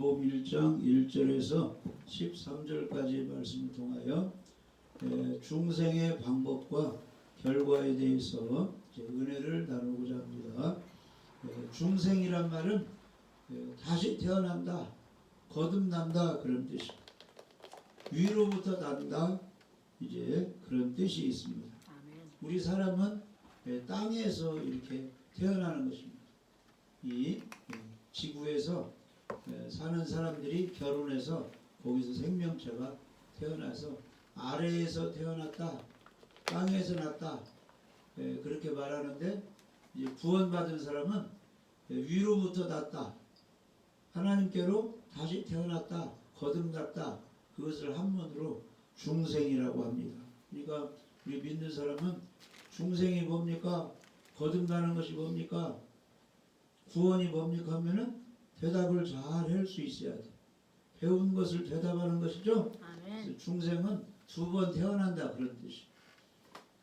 요한복음 1장 1절에서 13절까지의 말씀을 통하여 중생의 방법과 결과에 대해서 은혜를 나누고자 합니다. 중생이란 말은 다시 태어난다, 거듭난다 그런 뜻입니다. 위로부터 난다, 이제 그런 뜻이 있습니다. 우리 사람은 땅에서 이렇게 태어나는 것입니다. 이 지구에서 사는 사람들이 결혼해서 거기서 생명체가 태어나서 아래에서 태어났다, 땅에서 났다, 그렇게 말하는데, 이제 구원받은 사람은 위로부터 났다, 하나님께로 다시 태어났다, 거듭났다, 그것을 한문으로 중생이라고 합니다. 그러니까 우리 믿는 사람은 중생이 뭡니까? 거듭나는 것이 뭡니까? 구원이 뭡니까? 하면은 대답을 잘 할 수 있어야 돼. 배운 것을 대답하는 것이죠. 그래서 중생은 두 번 태어난다 그런 뜻이.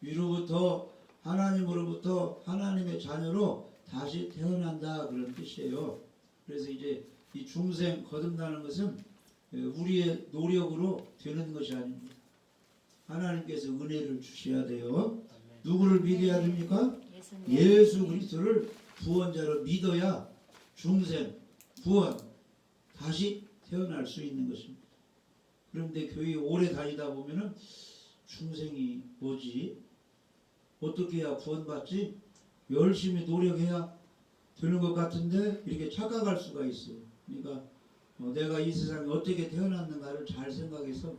위로부터 하나님으로부터 하나님의 자녀로 다시 태어난다 그런 뜻이에요. 그래서 이제 이 중생 거듭나는 것은 우리의 노력으로 되는 것이 아닙니다. 하나님께서 은혜를 주셔야 돼요. 누구를 믿어야 됩니까? 예수 그리스도를 구원자로 믿어야 중생, 구원, 다시 태어날 수 있는 것입니다. 그런데 교회 오래 다니다 보면은 중생이 뭐지? 어떻게 해야 구원받지? 열심히 노력해야 되는 것 같은데 이렇게 착각할 수가 있어요. 그러니까 내가 이 세상에 어떻게 태어났는가를 잘 생각해서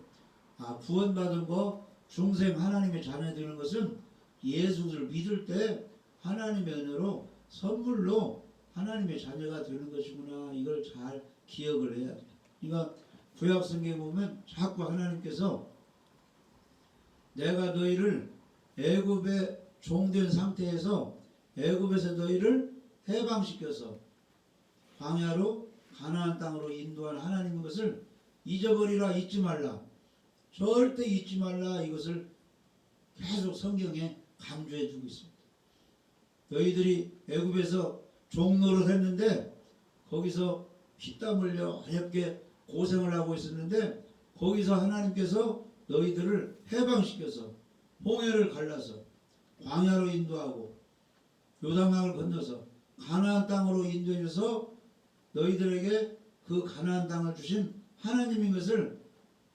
구원받은 거, 중생 하나님의 자녀 되는 것은 예수를 믿을 때 하나님의 은혜로 선물로 하나님의 자녀가 되는 것이구나, 이걸 잘 기억을 해야 돼요. 그러니까 구약 성경에 보면 자꾸 하나님께서 내가 너희를 애굽의 종된 상태에서 애굽에서 너희를 해방시켜서 광야로 가나안 땅으로 인도한 하나님의 것을 잊어버리라, 잊지 말라, 절대 잊지 말라, 이것을 계속 성경에 강조해 주고 있습니다. 너희들이 애굽에서 종노릇 했는데 거기서 피땀 흘려 어렵게 고생을 하고 있었는데 거기서 하나님께서 너희들을 해방시켜서 홍해를 갈라서 광야로 인도하고 요단강을 건너서 가나안 땅으로 인도해 줘서 너희들에게 그 가나안 땅을 주신 하나님인 것을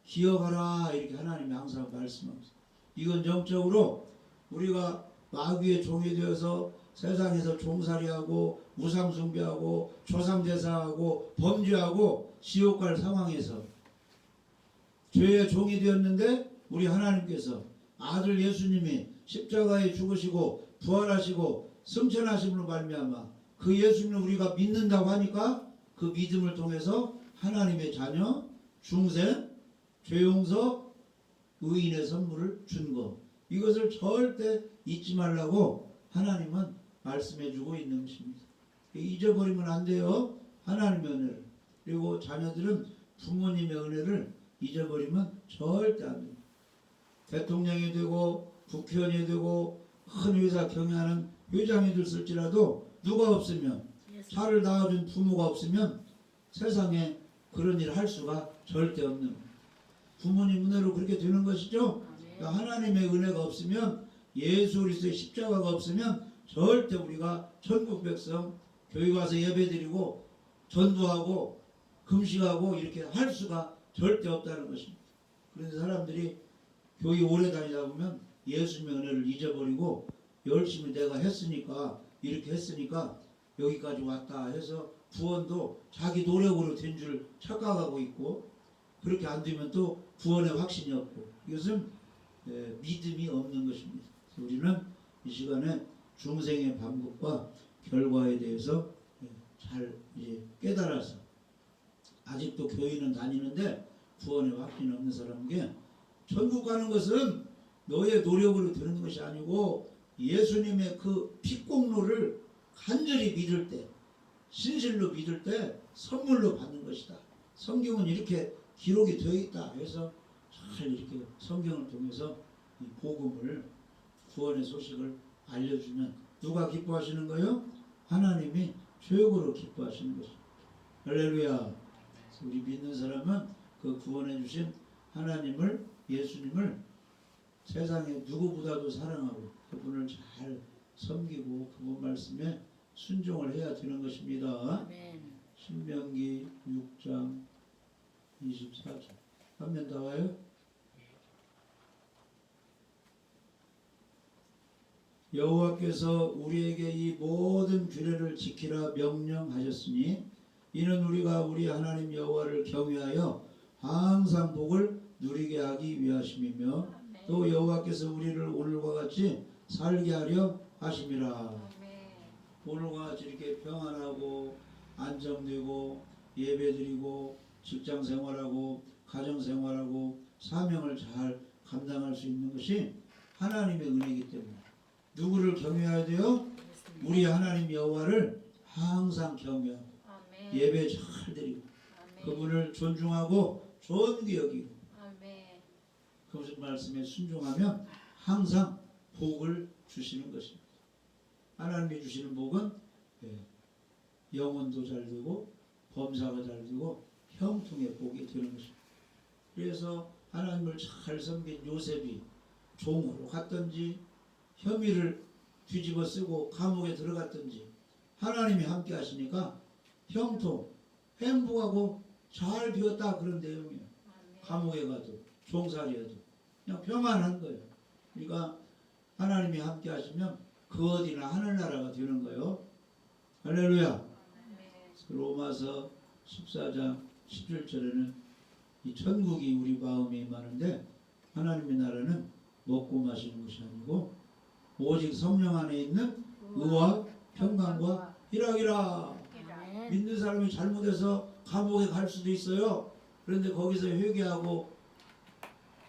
기억하라, 이렇게 하나님이 항상 말씀합니다. 이건 영적으로 우리가 마귀의 종이 되어서 세상에서 종살이하고 우상숭배하고 조상제사하고 범죄하고 지옥 갈 상황에서 죄의 종이 되었는데 우리 하나님께서 아들 예수님이 십자가에 죽으시고 부활하시고 승천하심으로 말미암아 그 예수님을 우리가 믿는다고 하니까 그 믿음을 통해서 하나님의 자녀, 중생, 죄용서, 의인의 선물을 준 것, 이것을 절대 잊지 말라고 하나님은 말씀해주고 있는 것입니다. 잊어버리면 안 돼요. 하나님의 은혜를. 그리고 자녀들은 부모님의 은혜를 잊어버리면 절대 안 됩니다. 대통령이 되고 국회의원이 되고 큰 회사 경영하는 회장이 됐을지라도 누가 없으면, 차를 낳아준 부모가 없으면 세상에 그런 일을 할 수가 절대 없는 거예요. 부모님 은혜로 그렇게 되는 것이죠. 그러니까 하나님의 은혜가 없으면, 예수 그리스도의 십자가가 없으면 절대 우리가 천국 백성 교회 와서 예배드리고 전도하고 금식하고 이렇게 할 수가 절대 없다는 것입니다. 그래서 사람들이 교회 오래 다니다 보면 예수님의 은혜를 잊어버리고 열심히 내가 했으니까, 이렇게 했으니까 여기까지 왔다 해서 구원도 자기 노력으로 된 줄 착각하고 있고, 그렇게 안 되면 또 구원의 확신이 없고, 이것은 믿음이 없는 것입니다. 우리는 이 시간에 중생의 방법과 결과에 대해서 잘 이제 깨달아서, 아직도 교회는 다니는데 구원의 확신이 없는 사람에게 천국 가는 것은 너의 노력으로 되는 것이 아니고 예수님의 그 피공로를 간절히 믿을 때, 진실로 믿을 때 선물로 받는 것이다. 성경은 이렇게 기록이 되어 있다 해서 잘 이렇게 성경을 통해서 이 복음을, 구원의 소식을 알려주면 누가 기뻐하시는 거예요? 하나님이 최고로 기뻐하시는 것입니다. 할렐루야. 우리 믿는 사람은 그 구원해 주신 하나님을, 예수님을 세상에 누구보다도 사랑하고 그분을 잘 섬기고 그분 말씀에 순종을 해야 되는 것입니다. 아멘. 신명기 6장 24절 화면 나와요? 여호와께서 우리에게 이 모든 규례를 지키라 명령하셨으니 이는 우리가 우리 하나님 여호와를 경외하여 항상 복을 누리게 하기 위하심이며 또 여호와께서 우리를 오늘과 같이 살게 하려 하심이라. 오늘과 같이 이렇게 평안하고 안정되고 예배드리고 직장생활하고 가정생활하고 사명을 잘 감당할 수 있는 것이 하나님의 은혜이기 때문에 누구를 경외해야 돼요? 우리 하나님 여호와를 항상 경외하고 예배 잘 드리고 그분을 존중하고 존귀 여기고 그분의 말씀에 순종하면 항상 복을 주시는 것입니다. 하나님이 주시는 복은 영혼도 잘 되고 범사가 잘 되고 형통의 복이 되는 것입니다. 그래서 하나님을 잘 섬긴 요셉이 종으로 갔든지 혐의를 뒤집어 쓰고 감옥에 들어갔든지 하나님이 함께 하시니까 형통, 행복하고 잘 되었다 그런 내용이에요. 감옥에 가도 종살이해도 그냥 평안한 거예요. 그러니까 하나님이 함께 하시면 그 어디나 하늘나라가 되는 거예요. 할렐루야. 로마서 14장 17절에는 이 천국이 우리 마음에 임하는데 하나님의 나라는 먹고 마시는 것이 아니고 오직 성령 안에 있는 의와 평강과 희락이라. 믿는 사람이 잘못해서 감옥에 갈 수도 있어요. 그런데 거기서 회개하고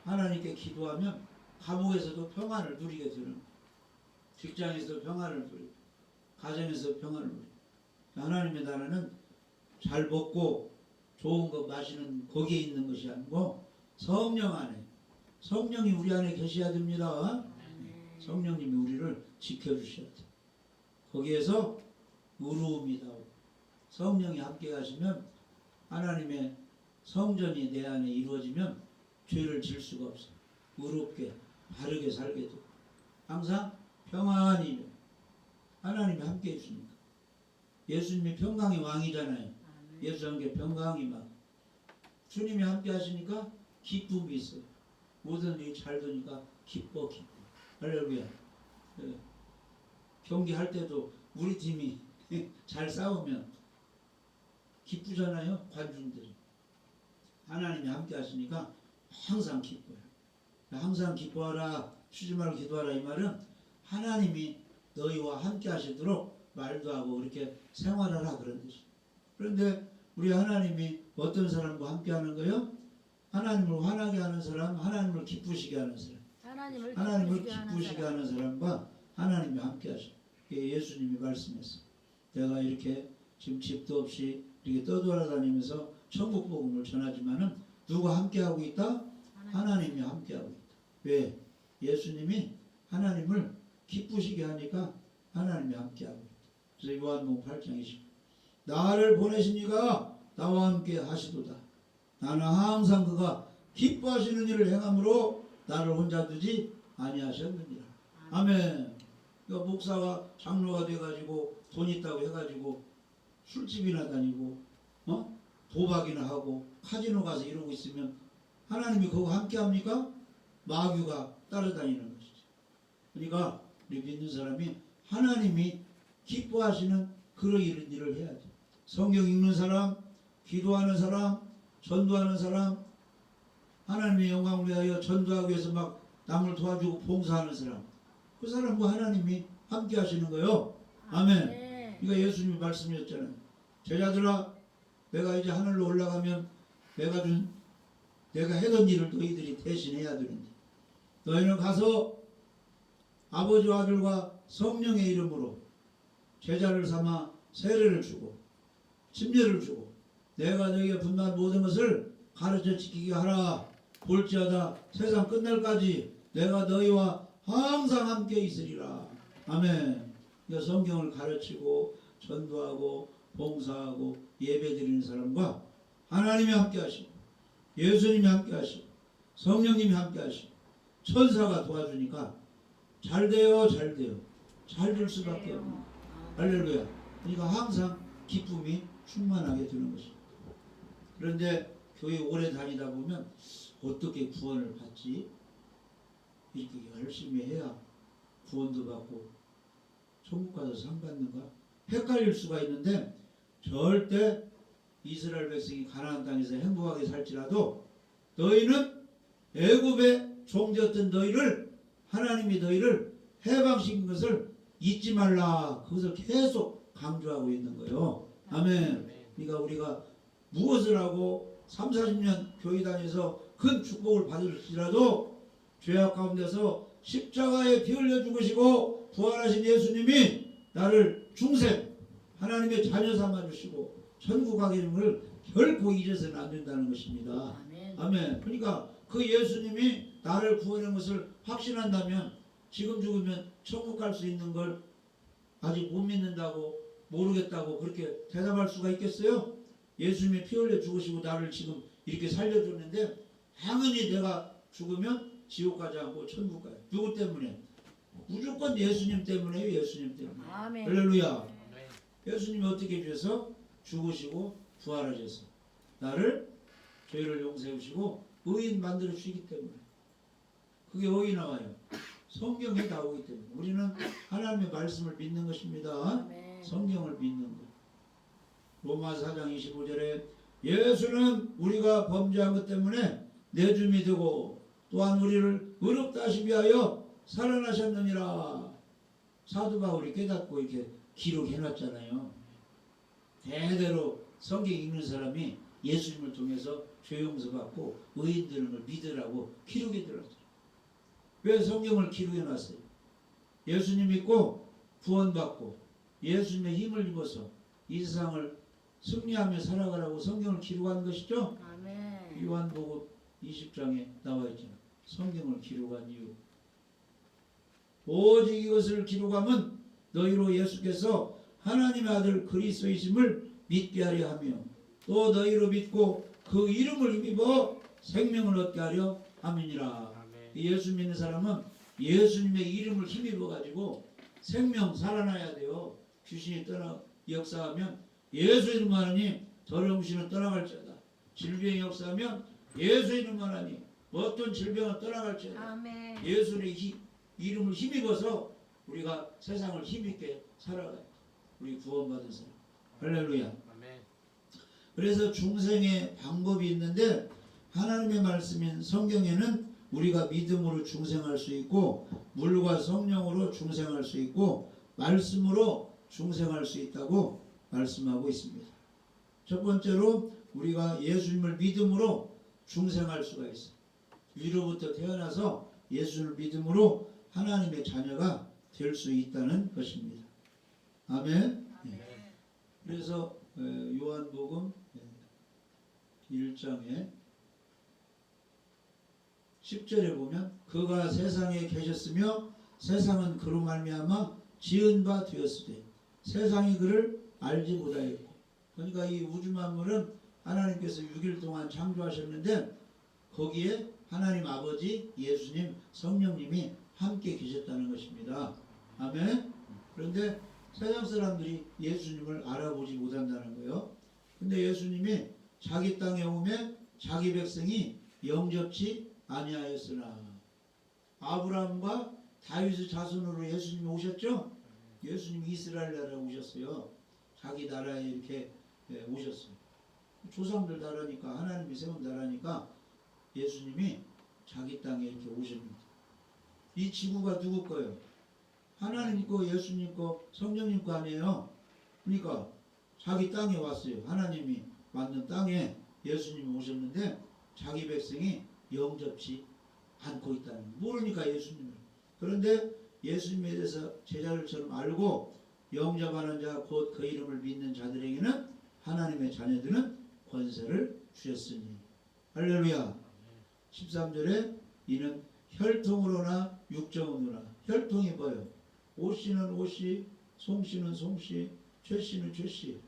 하나님께 기도하면 감옥에서도 평안을 누리게 되는, 직장에서 평안을 누리고 가정에서 평안을 누리고. 하나님의 나라는 잘 먹고 좋은 거 마시는 거기에 있는 것이 아니고 성령 안에, 성령이 우리 안에 계셔야 됩니다. 성령님이 우리를 지켜주셔야 돼. 거기에서 의로움이 나오고 성령이 함께 가시면 하나님의 성전이 내 안에 이루어지면 죄를 질 수가 없어요. 의롭게 바르게 살게 되고 항상 평안히 하나님이 함께 해주십니다. 예수님이 평강의 왕이잖아요. 예수 함께 평강이 막 주님이 함께 하시니까 기쁨이 있어요. 모든 일이 잘 되니까 기뻐. 할렐루야. 경기할 때도 우리 팀이 잘 싸우면 기쁘잖아요. 관중들이. 하나님이 함께 하시니까 항상 기뻐요. 항상 기뻐하라, 쉬지 말고 기도하라. 이 말은 하나님이 너희와 함께 하시도록 말도 하고 그렇게 생활하라 그런 뜻이에요. 그런데 우리 하나님이 어떤 사람과 함께 하는 거예요? 하나님을 화나게 하는 사람, 하나님을 기쁘시게 하는 사람. 하나님을 기쁘시게 하는 사람과 하나님이 함께 하셔. 예수님이 말씀했어요. 내가 이렇게 지금 집도 없이 이렇게 떠돌아다니면서 천국 복음을 전하지만은 누가 함께하고 있다? 하나님이 함께하고 있다. 왜? 예수님이 하나님을 기쁘시게 하니까 하나님이 함께하고 있다. 그래서 요한복음 8장 20 나를 보내신 이가 나와 함께 하시도다. 나는 항상 그가 기뻐하시는 일을 행함으로 나를 혼자 두지 아니하셨느니라. 아멘. 그러니까 목사가 장로가 돼가지고 돈 있다고 해가지고 술집이나 다니고 도박이나 하고 카지노 가서 이러고 있으면 하나님이 그거 함께 합니까? 마귀가 따라다니는 것이죠. 그러니까 우리 믿는 사람이 하나님이 기뻐하시는 그런 일을 해야 돼. 성경 읽는 사람, 기도하는 사람, 전도하는 사람, 하나님의 영광을 위하여 전도하기 위해서 막 남을 도와주고 봉사하는 사람, 그 사람과 하나님이 함께 하시는 거예요. 아멘. 이거 예수님의 말씀이었잖아요. 제자들아, 내가 이제 하늘로 올라가면 내가 해던 일을 너희들이 대신해야 되는데 너희는 가서 아버지와 아들과 성령의 이름으로 제자를 삼아 세례를 주고 침례를 주고 내가 너희에게 분부한 모든 것을 가르쳐 지키게 하라. 볼지어다 세상 끝날까지 내가 너희와 항상 함께 있으리라. 아멘. 성경을 가르치고 전도하고 봉사하고 예배드리는 사람과 하나님이 함께 하시고 예수님이 함께 하시고 성령님이 함께 하시고 천사가 도와주니까 잘 돼요. 잘 돼요. 잘 될 수밖에 없는. 할렐루야. 그러니까 항상 기쁨이 충만하게 되는 것입니다. 그런데 교회 오래 다니다 보면 어떻게 구원을 받지? 이렇게 열심히 해야 구원도 받고 천국 가서 상 받는가? 헷갈릴 수가 있는데 절대 이스라엘 백성이 가나안 땅에서 행복하게 살지라도 너희는 애굽의 종되었던 너희를 하나님이 너희를 해방시킨 것을 잊지 말라. 그것을 계속 강조하고 있는 거예요. 아멘. 그러니까 우리가 무엇을 하고 3, 40년 교회 다녀서 큰 축복을 받을지라도 죄악 가운데서 십자가에 피 흘려 죽으시고 부활하신 예수님이 나를 중생 하나님의 자녀 삼아 주시고 천국 가게 되는 걸 결코 잊어서는 안 된다는 것입니다. 아멘. 그러니까 그 예수님이 나를 구원한 것을 확신한다면 지금 죽으면 천국 갈 수 있는 걸 아직 못 믿는다고 모르겠다고 그렇게 대답할 수가 있겠어요? 예수님이 피 흘려 죽으시고 나를 지금 이렇게 살려줬는데 당연히 내가 죽으면 지옥 가지 않고 천국 가요. 누구 때문에? 무조건 예수님 때문에요. 예수님 때문에. 아멘. 할렐루야. 예수님이 어떻게 해주셔서 죽으시고 부활하셔서 나를 죄를 용서해 주시고 의인 만들어 주시기 때문에. 그게 어디 나와요? 성경에 나오기 때문에. 우리는 하나님의 말씀을 믿는 것입니다. 아멘. 성경을 믿는 것. 로마 4장 25절에 예수는 우리가 범죄한 것 때문에 내줌이 되고 또한 우리를 의롭다 하시기 위하여 살아나셨느니라. 사도 바울이 깨닫고 이렇게 기록해놨잖아요. 대대로 성경 읽는 사람이 예수님을 통해서 죄 용서받고 의인 되는 걸 믿으라고 기록해들었어요. 왜 성경을 기록해놨어요? 예수님 믿고 구원받고 예수님의 힘을 입어서 이 세상을 승리하며 살아가라고 성경을 기록한 것이죠. 아멘. 요한복음 20장에 나와 있잖아요. 성경을 기록한 이유. 오직 이것을 기록하면 너희로 예수께서 하나님의 아들 그리스도이심을 믿게 하려 하며 또 너희로 믿고 그 이름을 힘입어 생명을 얻게 하려 함이니라. 예수 믿는 사람은 예수님의 이름을 힘입어 가지고 생명 살아나야 돼요. 귀신이 떠나 역사하면 예수 이름만 하니 더러운 귀신은 떠나갈지어다. 질병이 역사하면 예수 이름만 하니 어떤 질병은 떠나갈지어다. 아멘. 예수의 이름을 힘입어서 우리가 세상을 힘있게 살아가요. 우리 구원받은 사람. 할렐루야. 아멘. 그래서 중생의 방법이 있는데 하나님의 말씀인 성경에는 우리가 믿음으로 중생할 수 있고 물과 성령으로 중생할 수 있고 말씀으로 중생할 수 있다고 말씀하고 있습니다. 첫 번째로 우리가 예수님을 믿음으로 중생할 수가 있어요. 위로부터 태어나서 예수를 믿음으로 하나님의 자녀가 될 수 있다는 것입니다. 아멘. 네. 그래서 요한복음 1장에 10절에 보면 그가 세상에 계셨으며 세상은 그로 말미암아 지은 바 되었으되 세상이 그를 알지 못하였고. 그러니까 이 우주 만물은 하나님께서 6일 동안 창조하셨는데 거기에 하나님 아버지, 예수님, 성령님이 함께 계셨다는 것입니다. 아멘. 그런데 세상 사람들이 예수님을 알아보지 못한다는 거예요. 근데 예수님이 자기 땅에 오매 자기 백성이 영접치 아니하였으나 아브라함과 다윗의 자손으로 예수님이 오셨죠. 예수님이 이스라엘 나라에 오셨어요. 자기 나라에 이렇게 오셨어요. 조상들 나라니까 하나님이 세운 나라니까 예수님이 자기 땅에 이렇게 오십니다. 이 지구가 누구 거예요? 하나님 거, 예수님 거, 성령님 거 아니에요. 그러니까 자기 땅에 왔어요. 하나님이 만든 땅에 예수님이 오셨는데 자기 백성이 영접치 않고 있다는 거예요. 모르니까 예수님을. 그런데 예수님에 대해서 제자들처럼 알고 영접하는 자 곧 그 이름을 믿는 자들에게는 하나님의 자녀들은 권세를 주셨으니. 할렐루야. 13절에 이는 혈통으로나 육정으로나. 혈통이 뭐예요? 오씨는 오씨, 송씨는 송씨, 최씨는 최씨.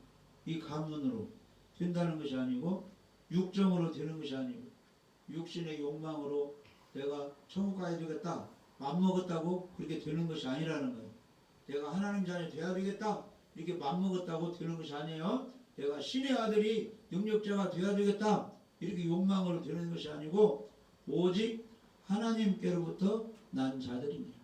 이 가문으로 된다는 것이 아니고 육정으로 되는 것이 아니고 육신의 욕망으로 내가 천국 가야 되겠다 맘먹었다고 그렇게 되는 것이 아니라는 거예요. 내가 하나님 자녀 되어야 되겠다 이렇게 맘먹었다고 되는 것이 아니에요. 내가 신의 아들이 능력자가 되어야 되겠다 이렇게 욕망으로 되는 것이 아니고 오직 하나님께로부터 난 자들입니다.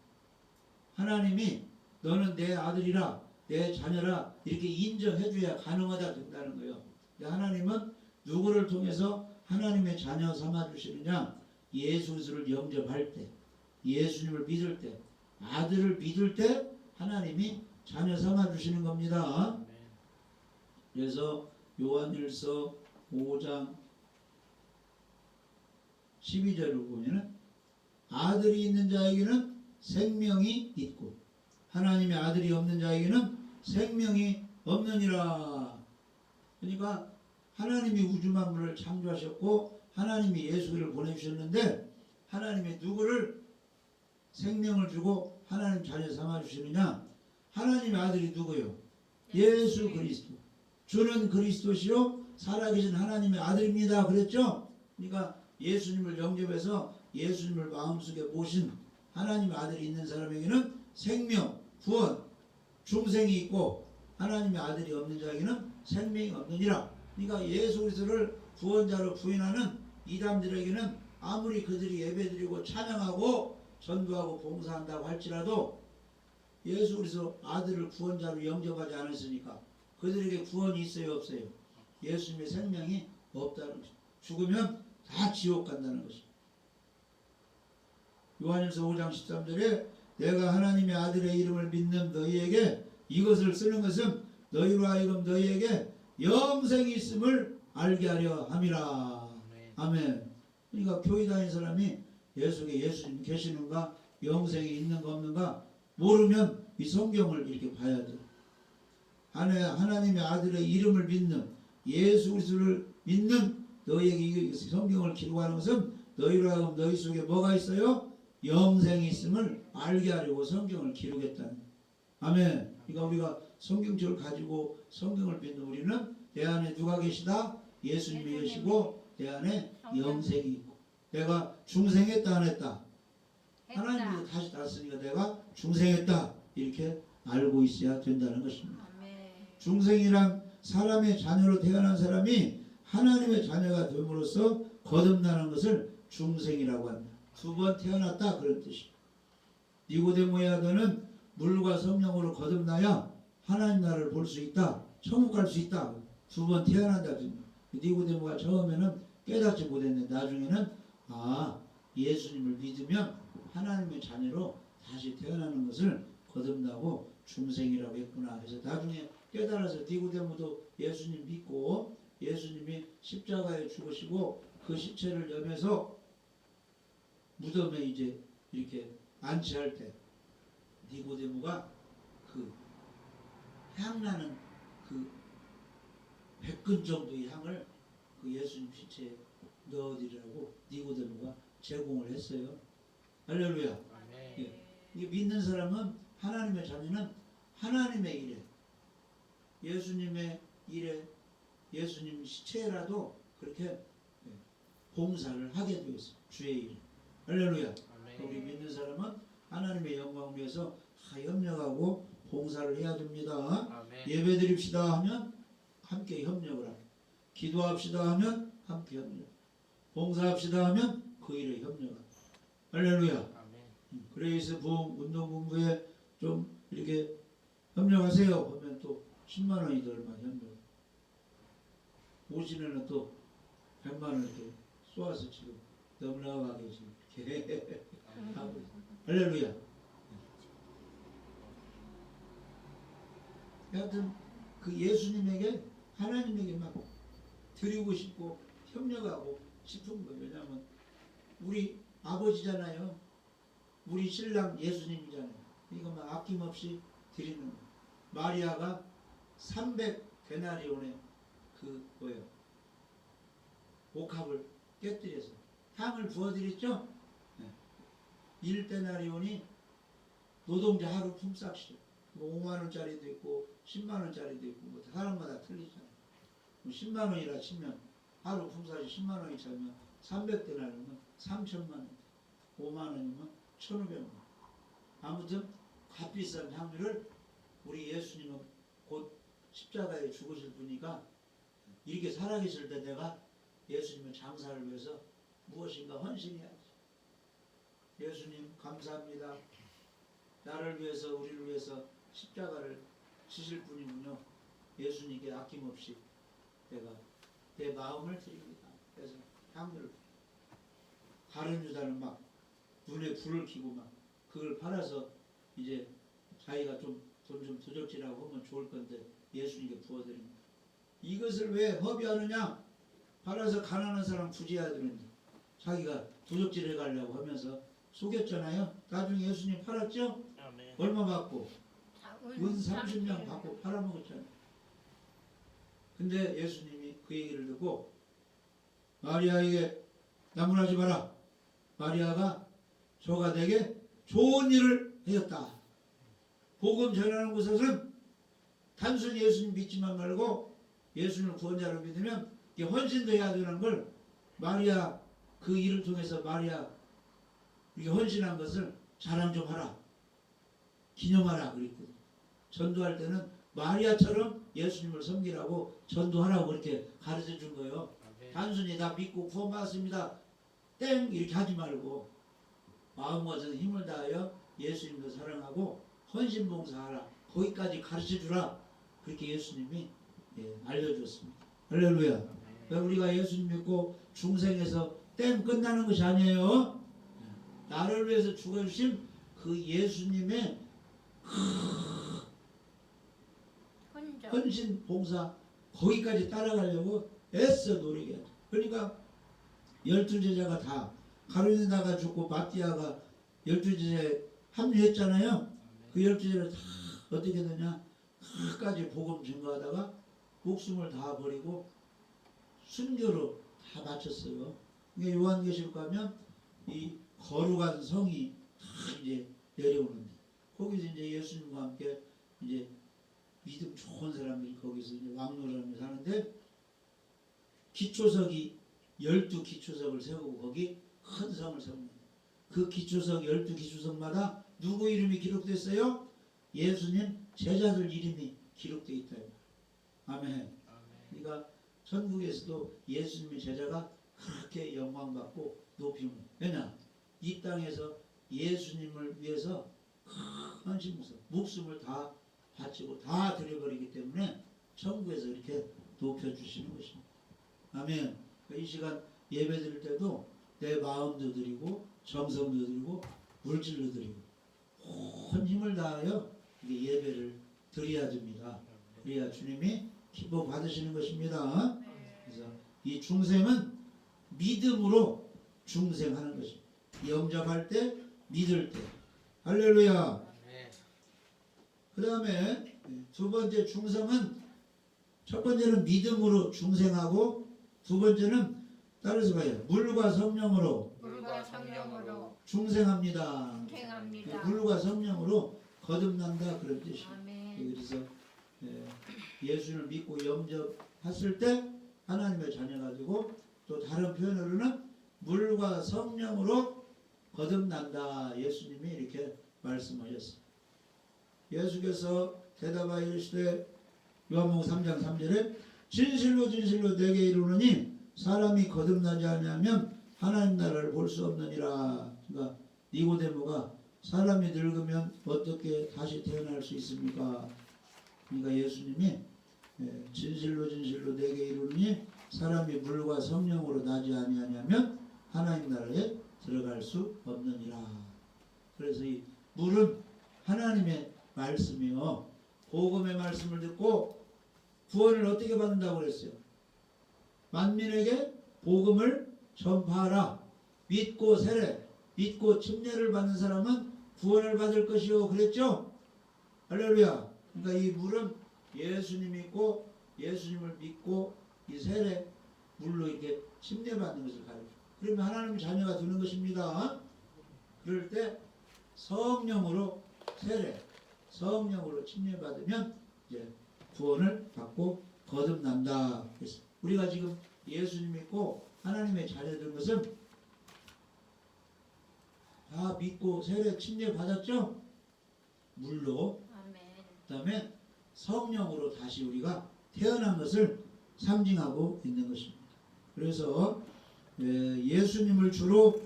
하나님이 너는 내 아들이라 내 자녀라 이렇게 인정해줘야 가능하다 된다는 거예요. 근데 하나님은 누구를 통해서 하나님의 자녀 삼아주시느냐? 예수 그리스도를 영접할 때, 예수님을 믿을 때, 아들을 믿을 때 하나님이 자녀 삼아주시는 겁니다. 그래서 요한일서 5장 12절을 보면은 아들이 있는 자에게는 생명이 있고 하나님의 아들이 없는 자에게는 생명이 없느니라. 그러니까 하나님이 우주 만물을 창조하셨고 하나님이 예수를 보내주셨는데 하나님이 누구를 생명을 주고 하나님 자녀 삼아주시느냐? 하나님의 아들이 누구요? 예수 그리스도. 주는 그리스도시요 살아계신 하나님의 아들입니다. 그랬죠? 그러니까 예수님을 영접해서 예수님을 마음속에 모신 하나님의 아들이 있는 사람에게는 생명, 구원, 중생이 있고 하나님의 아들이 없는 자에게는 생명이 없느니라. 그러니까 예수 그리스도를 구원자로 부인하는 이단들에게는 아무리 그들이 예배드리고 찬양하고 전도하고 봉사한다고 할지라도 예수 그리스도 아들을 구원자로 영접하지 않았으니까 그들에게 구원이 있어요 없어요? 예수님의 생명이 없다는 것입니다. 죽으면 다 지옥 간다는 것입니다. 요한일서 5장 13절에 내가 하나님의 아들의 이름을 믿는 너희에게 이것을 쓰는 것은 너희로 하여금 너희에게 영생이 있음을 알게 하려 함이라. 아멘. 그러니까 교회 다니는 사람이 예수에 예수님 계시는가 영생이 있는가 없는가 모르면 이 성경을 이렇게 봐야 돼. 하나님의 아들의 이름을 믿는 예수 그리스도를 믿는 너희에게 이 성경을 기록하는 것은 너희로 하여금 너희 속에 뭐가 있어요? 영생이 있음을 알게 하려고 성경을 기록했다는. 아멘. 그러니까 우리가 성경책을 가지고 성경을 믿는 우리는 내 안에 누가 계시다? 예수님이 계시고 내 안에 영생이 있고 내가 중생했다 안 했다? 하나님이 다시 났으니까 내가 중생했다 이렇게 알고 있어야 된다는 것입니다. 중생이란 사람의 자녀로 태어난 사람이 하나님의 자녀가 됨으로써 거듭나는 것을 중생이라고 합니다. 두 번 태어났다 그런 뜻입니다. 니고데모야 너는 물과 성령으로 거듭나야 하나님 나라를 볼 수 있다. 천국 갈 수 있다. 두 번 태어난다. 니고데모가 처음에는 깨닫지 못했는데 나중에는 예수님을 믿으면 하나님의 자녀로 다시 태어나는 것을 거듭나고 중생이라고 했구나. 그래서 나중에 깨달아서 니고데모도 예수님 믿고 예수님이 십자가에 죽으시고 그 시체를 염해서 무덤에 이제 이렇게 안치할 때 니고데모가 그 향나는 그 100근 정도의 향을 그 예수님 시체에 넣어드리라고 니고데모가 제공을 했어요. 할렐루야. 예. 이게 믿는 사람은 하나님의 자녀는 하나님의 일에 예수님의 일에 예수님 시체라도 그렇게 봉사를 하게 되어 있어요. 주의 일. 할렐루야. 우리 믿는 사람은 하나님의 영광을 위해서 협력하고 봉사를 해야 됩니다. 예배 드립시다 하면 함께 협력을 하고 기도합시다 하면 함께 협력 봉사합시다 하면 그 일에 협력하고 할렐루야. 그레이스 부흥 운동본부에 좀 이렇게 협력하세요 하면 또 10만 원이 더 얼마 협력 오시면은 또 100만 원 이렇게 쏘아서 지금 넉넉하게 지금 이렇게 하고 할렐루야. 하여튼 그 예수님에게 하나님에게 막 드리고 싶고 협력하고 싶은 거예요. 왜냐하면 우리 아버지잖아요. 우리 신랑 예수님이잖아요. 이거 막 아낌없이 드리는 거예요. 마리아가 300데나리온의 그 뭐예요? 옥합을 깨뜨려서 향을 부어드렸죠. 1데나리온이 노동자 하루 품삯이죠. 뭐 5만 원짜리도 있고 10만 원짜리도 있고 뭐 사람마다 틀리잖아요. 10만 원이라 치면 하루 품삯이 10만 원이 차면 300데나리면 3천만 원, 5만 원이면 1,500만 원. 아무튼 값비싼 향유를 우리 예수님은 곧 십자가에 죽으실 분이니까 이렇게 살아계실 때 내가 예수님의 장사를 위해서 무엇인가 헌신해야지. 예수님 감사합니다. 나를 위해서 우리를 위해서 십자가를 지실 분이군요. 예수님께 아낌없이 내가 내 마음을 드립니다. 그래서 향유를 다른 유다는 막 눈에 불을 켜고 막 그걸 팔아서 이제 자기가 좀 돈 좀 도적질하고 하면 좋을 건데 예수님께 부어드립니다. 이것을 왜 허비하느냐? 팔아서 가난한 사람 부지해야 되는데 자기가 도적질 해가려고 하면서 속였잖아요. 나중에 예수님 팔았죠? 아멘. 얼마 받고? 은 30냥 받고 팔아먹었잖아요. 근데 예수님이 그 얘기를 듣고 마리아에게 나무라지 마라. 마리아가 저가 내게 좋은 일을 하였다. 복음 전하는 곳에서는 단순히 예수님 믿지만 말고 예수님을 구원자로 믿으면 이게 헌신도 해야 되는 걸 마리아 그 일을 통해서 마리아 이게 헌신한 것을 자랑 좀 하라. 기념하라 그랬거든. 전도할 때는 마리아처럼 예수님을 섬기라고 전도하라고 그렇게 가르쳐 준 거예요. 단순히 나 믿고 구원받았습니다. 땡 이렇게 하지 말고 마음과 전 힘을 다하여 예수님도 사랑하고 헌신봉사하라. 거기까지 가르쳐 주라. 그렇게 예수님이 알려줬습니다. 할렐루야. 우리가 예수님 믿고 중생에서 땡 끝나는 것이 아니에요. 나를 위해서 죽어주신 그 예수님의 헌신 봉사 거기까지 따라가려고 애써 노력해야 돼. 그러니까 12제자가 다 가룟유다가 죽고 마띠아가 12제자에 합류했잖아요. 그 12제자를 다 어떻게 되냐? 끝까지 복음 증거하다가 목숨을 다 버리고 순교로 다 마쳤어요. 그러니까 요한계시록 가면 이 거룩한 성이 다 이제 내려오는데 거기서 이제 예수님과 함께 이제 믿음 좋은 사람들이 거기서 이제 왕노릇하며 사는데 기초석이 12기초석을 세우고 거기 큰 성을 세웁니다. 그 기초석 12기초석마다 누구 이름이 기록됐어요? 예수님 제자들 이름이 기록되어 있다. 아멘. 그러니까 천국에서도 예수님의 제자가 그렇게 영광받고 높임을. 왜냐? 이 땅에서 예수님을 위해서 헌신무서 목숨을 다 바치고 다 드려버리기 때문에 천국에서 이렇게 높여주시는 것입니다. 아멘. 이 시간 예배 드릴 때도 내 마음도 드리고 정성도 드리고 물질도 드리고 온 힘을 다하여 이게 예배를 드려야 됩니다. 그래야 주님이 기뻐 받으시는 것입니다. 그래서 이 중생은 믿음으로 중생하는 것입니다. 영접할 때 믿을 때 할렐루야. 그 다음에 두 번째 중생은 첫 번째는 믿음으로 중생하고 두 번째는 따라서 봐요. 물과 성령으로 중생합니다. 물과 성령으로 거듭난다 그런 뜻이에요. 그래서 예수를 믿고 영접했을 때 하나님의 자녀가 되고 또 다른 표현으로는 물과 성령으로 거듭난다. 예수님이 이렇게 말씀하셨어요. 예수께서 대답하여 이르시되 요한복음 3장 3절에 진실로 진실로 내게 이르노니 사람이 거듭나지 아니하면 하나님 나라를 볼 수 없느니라. 그러니까 니고데모가 사람이 늙으면 어떻게 다시 태어날 수 있습니까? 그러니까 예수님이 진실로 진실로 내게 이르노니 사람이 물과 성령으로 나지 아니하면 하나님 나라에 들어갈 수 없느니라. 그래서 이 물은 하나님의 말씀이요. 복음의 말씀을 듣고 구원을 어떻게 받는다고 그랬어요? 만민에게 복음을 전파하라. 믿고 세례, 믿고 침례를 받는 사람은 구원을 받을 것이요. 그랬죠? 할렐루야. 그러니까 이 물은 예수님 믿고 예수님을 믿고 이 세례 물로 이렇게 침례 받는 것을 가르쳐. 그러면 하나님 자녀가 되는 것입니다. 그럴 때 성령으로 세례, 성령으로 침례 받으면 이제 구원을 받고 거듭난다. 그래서 우리가 지금 예수님 믿고 하나님의 자녀된 것은 다 믿고 세례 침례 받았죠? 물로. 아멘. 그 다음에 성령으로 다시 우리가 태어난 것을 상징하고 있는 것입니다. 그래서 예수님을 주로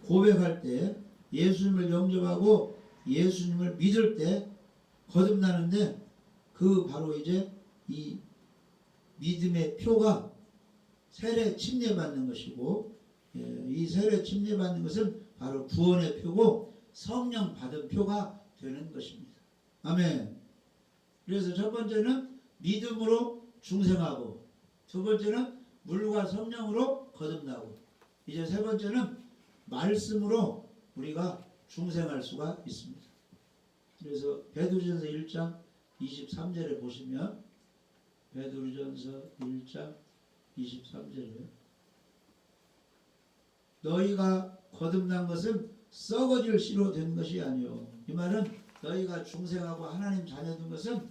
고백할 때, 예수님을 영접하고 예수님을 믿을 때 거듭나는데, 그 바로 이제 이 믿음의 표가 세례 침례 받는 것이고, 이 세례 침례 받는 것은 바로 구원의 표고 성령 받은 표가 되는 것입니다. 아멘. 그래서 첫 번째는 믿음으로 중생하고, 두 번째는 물과 성령으로 거듭나고, 이제 세 번째는 말씀으로 우리가 중생할 수가 있습니다. 그래서 베드로전서 1장 23절에 보시면, 베드로전서 1장 23절에 너희가 거듭난 것은 썩어질 씨로 된 것이 아니요. 이 말은 너희가 중생하고 하나님 자녀된 것은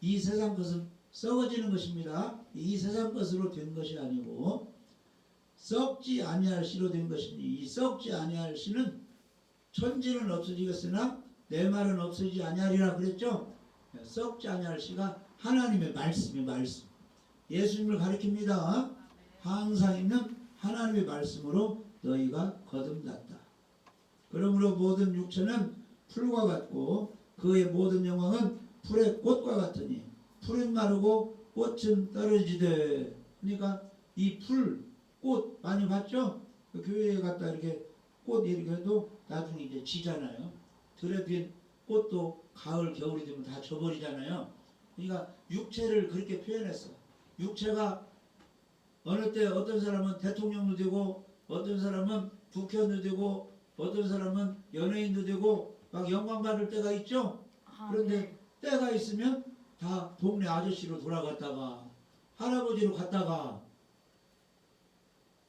이 세상 것은 썩어지는 것입니다. 이 세상 것으로 된 것이 아니고 썩지 아니할 씨로 된 것이니, 이 썩지 아니할 씨는 천지는 없어지겠으나 내 말은 없어지지 아니하리라 그랬죠. 썩지 아니할 씨가 하나님의 말씀이 말씀. 예수님을 가리킵니다. 항상 있는 하나님의 말씀으로 너희가 거듭났다. 그러므로 모든 육체는 풀과 같고 그의 모든 영광은 풀의 꽃과 같으니 풀은 마르고 꽃은 떨어지되. 그러니까 이 풀, 꽃 많이 봤죠? 그 교회에 갔다 이렇게 꽃 이렇게 해도 나중에 이제 지잖아요. 들에 핀 꽃도 가을, 겨울이 되면 다 져버리잖아요. 그러니까 육체를 그렇게 표현했어. 육체가 어느 때 어떤 사람은 대통령도 되고, 어떤 사람은 국회의원도 되고, 어떤 사람은 연예인도 되고 막 영광 받을 때가 있죠. 그런데 때가 있으면 다 동네 아저씨로 돌아갔다가 할아버지로 갔다가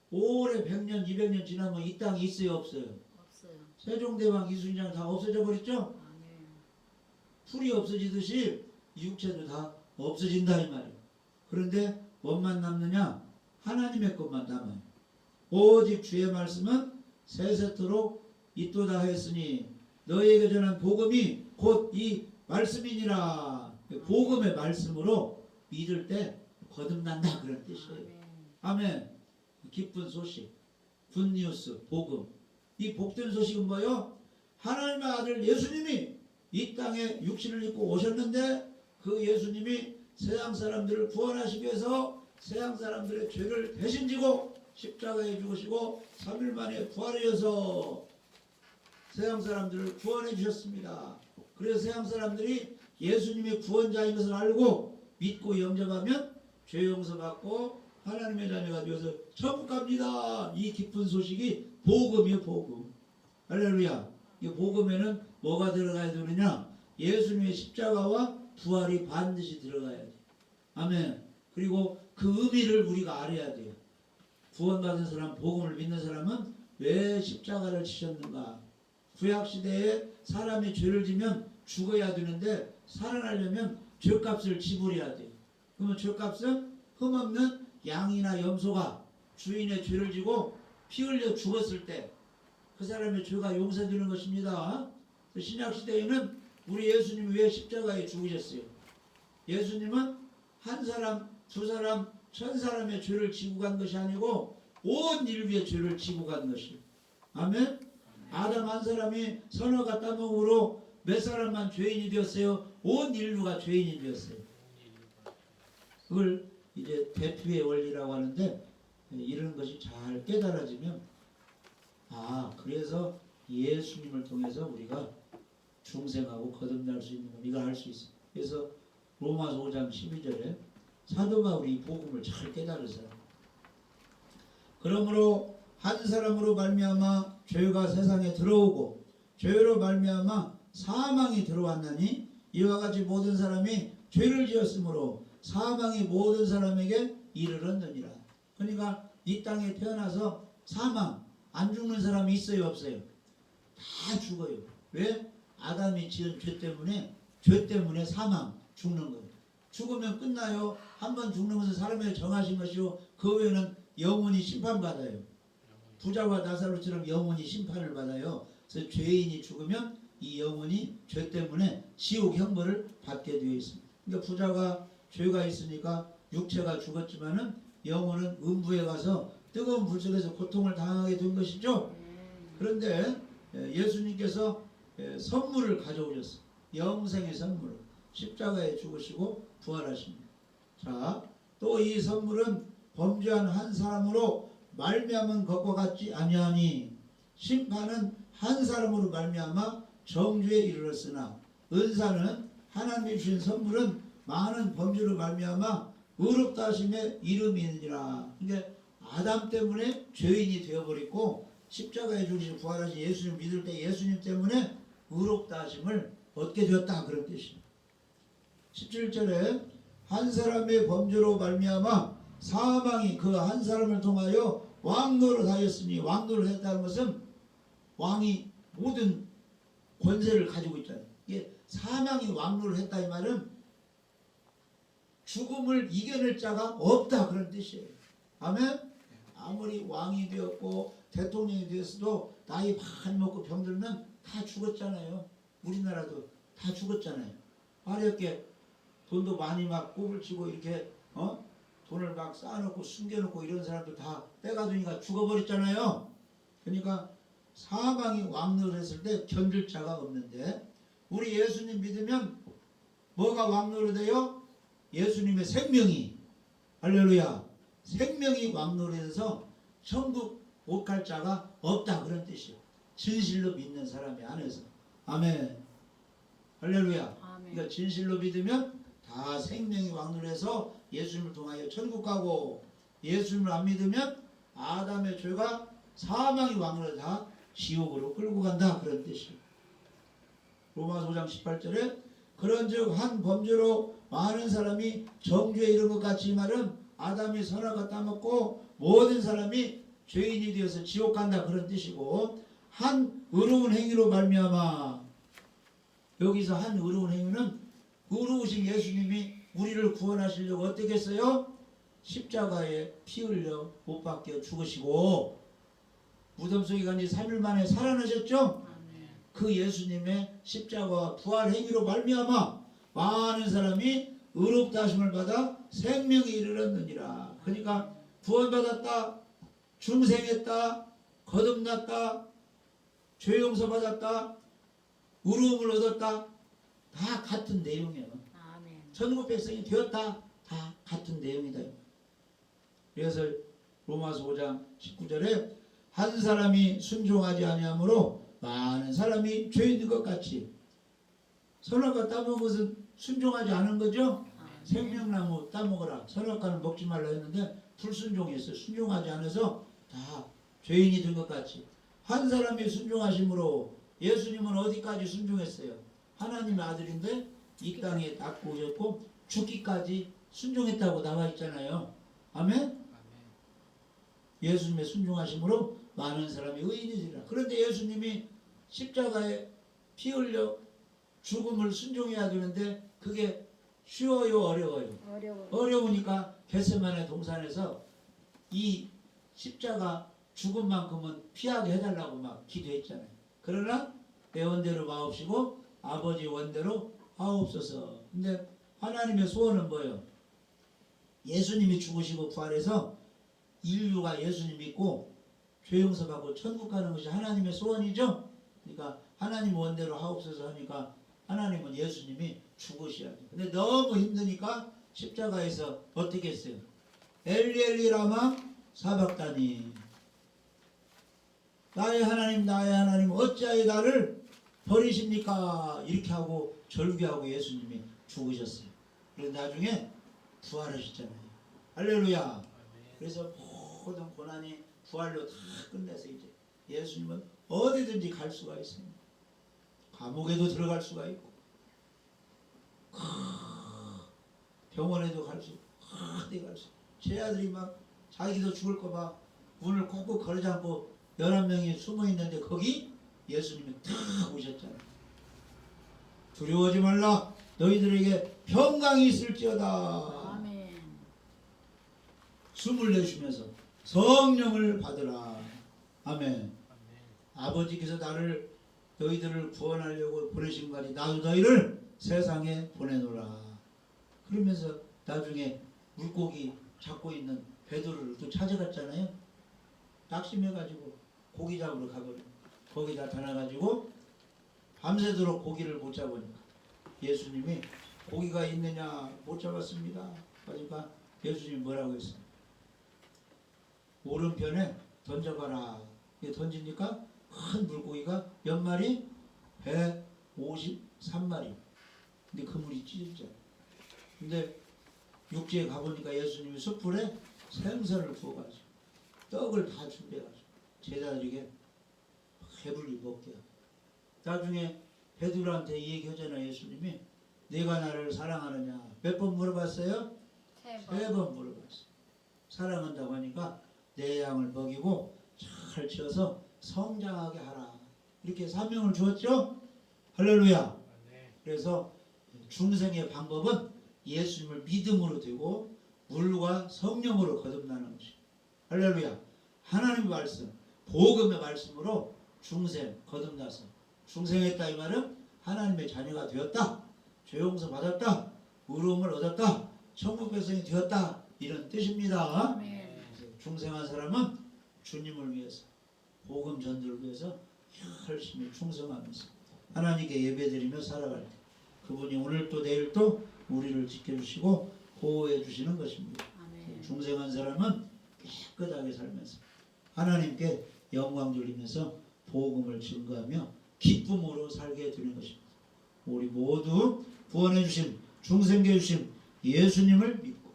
오래 100년 200년 지나면 이 땅이 있어요 없어요? 없어요. 세종대왕 이순신 다 없어져 버렸죠. 아멘. 풀이 없어지듯이 육체도 다 없어진다 이 말이에요. 그런데 뭐만 남느냐? 하나님의 것만 남아요. 오직 주의 말씀은 세세토록 있도다 했으니 너희에게 전한 복음이 곧 이 말씀이니라. 복음의 말씀으로 믿을 때 거듭난다 그런 뜻이에요. 아멘. 기쁜 소식, 굿뉴스, 복음. 이 복된 소식은 뭐예요? 하나님의 아들 예수님이 이 땅에 육신을 입고 오셨는데, 그 예수님이 세상 사람들을 구원하시기 위해서 세상 사람들의 죄를 대신 지고 십자가에 죽으시고 3일 만에 부활하셔서 세상 사람들을 구원해 주셨습니다. 그래서 세상 사람들이 예수님이 구원자인 것을 알고 믿고 영접하면 죄 용서받고 하나님의 자녀가 되어서 천국 갑니다. 이 기쁜 소식이 복음이에요. 복음. 할렐루야. 이 복음에는 뭐가 들어가야 되느냐? 예수님의 십자가와 부활이 반드시 들어가야 돼. 아멘. 그리고 그 의미를 우리가 알아야 돼요. 구원받은 사람, 복음을 믿는 사람은 왜 십자가를 지셨는가? 구약시대에 사람이 죄를 지면 죽어야 되는데 살아나려면 죄값을 지불해야 돼요. 그러면 죄값은 흠없는 양이나 염소가 주인의 죄를 지고 피 흘려 죽었을 때 그 사람의 죄가 용서되는 것입니다. 신약시대에는 우리 예수님이 왜 십자가에 죽으셨어요? 예수님은 한 사람, 두 사람, 천 사람의 죄를 지고 간 것이 아니고 온 인류의 죄를 지고 간 것이에요. 아멘? 아담 한 사람이 선악과 따먹음으로 몇 사람만 죄인이 되었어요? 온 인류가 죄인이 되었어요. 그걸 이제 대피의 원리라고 하는데, 이런 것이 잘 깨달아지면 그래서 예수님을 통해서 우리가 중생하고 거듭날 수 있는 걸 우리가 알 수 있어요. 그래서 로마서 5장 12절에 사도 바울이 이 복음을 잘 깨달은 사람. 그러므로 한 사람으로 말미암아 죄가 세상에 들어오고 죄로 말미암아 사망이 들어왔나니 이와 같이 모든 사람이 죄를 지었으므로 사망이 모든 사람에게 이르렀느니라. 그러니까 이 땅에 태어나서 사망, 안 죽는 사람이 있어요 없어요? 다 죽어요. 왜? 아담이 지은 죄 때문에 사망, 죽는 거예요. 죽으면 끝나요. 한 번 죽는 것은 사람에게 정하신 것이요 그 외에는 영원히 심판받아요. 부자와 나사로처럼 영원히 심판을 받아요. 그래서 죄인이 죽으면 이 영혼이 죄 때문에 지옥 형벌을 받게 되어 있습니다. 그러니까 부자가 죄가 있으니까 육체가 죽었지만은 영혼은 음부에 가서 뜨거운 불 속에서 고통을 당하게 된 것이죠. 그런데 예수님께서 선물을 가져오셨어요. 영생의 선물을. 십자가에 죽으시고 부활하십니다. 자, 또 이 선물은 범죄한 한 사람으로 말미암은 것과 같지 아니하니 심판은 한 사람으로 말미암아 정죄에 이르렀으나 은사는 하나님이 주신 선물은 많은 범죄로 말미암아 의롭다 하심의 이름이니라. 그러니까 아담 때문에 죄인이 되어버렸고 십자가에 죽으시고 부활하신 예수님 믿을 때 예수님 때문에 의롭다 하심을 얻게 되었다 그런 뜻입니다. 17절에 한 사람의 범죄로 말미암아 사망이 그 한 사람을 통하여 왕노릇하였으니 왕노릇 했다는 것은 왕이 모든 권세를 가지고 있잖아요. 이게 사망이 왕노릇 했다 이 말은 죽음을 이겨낼 자가 없다 그런 뜻이에요. 아멘? 아무리 왕이 되었고 대통령이 되었어도 나이 많이 먹고 병들면 다 죽었잖아요. 우리나라도 다 죽었잖아요. 어렵게 돈도 많이 막 꼽을 치고 이렇게 돈을 막 쌓아놓고 숨겨놓고 이런 사람들 다 빼가두니까 죽어버렸잖아요. 그러니까 사망이 왕노릇했을 때 견딜 자가 없는데 우리 예수님 믿으면 뭐가 왕노릇해요? 예수님의 생명이 할렐루야 생명이 왕노릇해서 천국 못 갈 자가 없다 그런 뜻이에요. 진실로 믿는 사람이 안에서 아멘 할렐루야. 아멘. 그러니까 진실로 믿으면 다 생명이 왕노릇해서 예수님을 통하여 천국 가고 예수님을 안 믿으면 아담의 죄가 사망이 왕노릇 다 지옥으로 끌고 간다 그런 뜻이에요. 로마서 5장 18절에 그런즉 한 범죄로 많은 사람이 정죄에 이른 것 같이 이 말은 아담이 선악을 따먹고 모든 사람이 죄인이 되어서 지옥 간다 그런 뜻이고 한 의로운 행위로 말미암아 여기서 한 의로운 행위는 의로우신 예수님이 우리를 구원하시려고 어떻게 했어요? 십자가에 피 흘려 못 박혀 죽으시고 무덤 속에 간지 3일 만에 살아나셨죠? 그 예수님의 십자가와 부활 행위로 말미암아 많은 사람이 의롭다 하심을 받아 생명에 이르렀느니라. 그러니까 구원받았다, 중생했다, 거듭났다, 죄 용서 받았다, 의로움을 얻었다 다 같은 내용이에요. 천국 백성이 되었다 다 같은 내용이다. 그래서 로마서 5장 19절에 한 사람이 순종하지 아니하므로 많은 사람이 죄인 것 같이 선악과 따먹은 것은 순종하지 않은 거죠. 생명나무 따먹으라 선악과는 먹지 말라 했는데 불순종했어요. 순종하지 않아서 다 죄인이 된 것 같이 한 사람이 순종하심으로 예수님은 어디까지 순종했어요? 하나님의 아들인데 이 땅에 닦고 오셨고 죽기까지 순종했다고 나와 있잖아요. 아멘? 예수님의 순종하심으로 많은 사람이 의인이 되리라. 그런데 예수님이 십자가에 피 흘려 죽음을 순종해야 되는데 그게 쉬워요 어려워요? 어려우니까 겟세마네 동산에서 이 십자가 죽음만큼은 피하게 해달라고 막 기도했잖아요. 그러나 내 원대로 마옵시고 아버지 원대로 하옵소서. 근데 하나님의 소원은 뭐예요? 예수님이 죽으시고 부활해서 인류가 예수님 믿고 죄 용서받고 천국 가는 것이 하나님의 소원이죠. 그러니까 하나님 원대로 하옵소서 하니까 하나님은 예수님이 죽으셔야 돼요. 근데 너무 힘드니까 십자가에서 어떻게 했어요? 엘리 엘리 라마 사박다니 나의 하나님 어찌하여 나를 버리십니까? 이렇게 하고 절규하고 예수님이 죽으셨어요. 그래서 나중에 부활하셨잖아요. 할렐루야. 그래서 모든 고난이 부활로 다 끝내서 이제 예수님은 어디든지 갈 수가 있습니다. 감옥에도 들어갈 수가 있고 병원에도 갈 수 있고 어디 갈 수 있고 제 아들이 막 자기도 죽을까봐 문을 콕콕 걸어잡고 11명이 숨어있는데 거기 예수님이 탁 오셨잖아요. 두려워하지 말라 너희들에게 평강이 있을지어다. 아멘. 숨을 내쉬면서 성령을 받으라. 아멘. 아버지께서 나를 너희들을 구원하려고 보내신 거니 나도 너희를 세상에 보내노라. 그러면서 나중에 물고기 잡고 있는 베드로를 또 찾아갔잖아요. 낙심해가지고 고기 잡으러 가버려. 거기 나타나가지고 밤새도록 고기를 못 잡으니까 예수님이 고기가 있느냐 못 잡았습니다. 그러니까 예수님이 뭐라고 했어요? 오른편에 던져봐라. 던지니까 큰 물고기가 몇 마리? 153마리. 근데 그물이 찢었죠. 근데 육지에 가보니까 예수님이 숯불에 생선을 구워가지고 떡을 다 준비해가지고 제자들에게 배불리 먹게 하고 나중에 베드로한테 이 얘기 하잖아요. 예수님이 내가 나를 사랑하느냐 몇 번 물어봤어요? 3번 물어봤어요. 사랑한다고 하니까 내 양을 먹이고 잘 지어서 성장하게 하라. 이렇게 사명을 주었죠. 할렐루야. 그래서 중생의 방법은 예수님을 믿음으로 되고 물과 성령으로 거듭나는 것이. 할렐루야. 하나님의 말씀, 복음의 말씀으로 중생 거듭나서 중생했다 이 말은 하나님의 자녀가 되었다. 죄 용서 받았다. 의로움을 얻었다. 천국 백성이 되었다. 이런 뜻입니다. 중생한 사람은 주님을 위해서 복음 전도를 위해서 열심히 충성하면서 하나님께 예배드리며 살아갈 때 그분이 오늘 또 내일 또 우리를 지켜주시고 보호해 주시는 것입니다. 중생한 사람은 깨끗하게 살면서 하나님께 영광 돌리면서 복음을 증거하며 기쁨으로 살게 되는 것입니다. 우리 모두 구원해 주신 중생케 주신 예수님을 믿고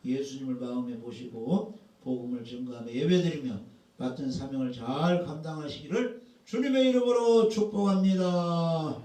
예수님을 마음에 모시고 복음을 증거하며 예배드리며 맡은 사명을 잘 감당하시기를 주님의 이름으로 축복합니다.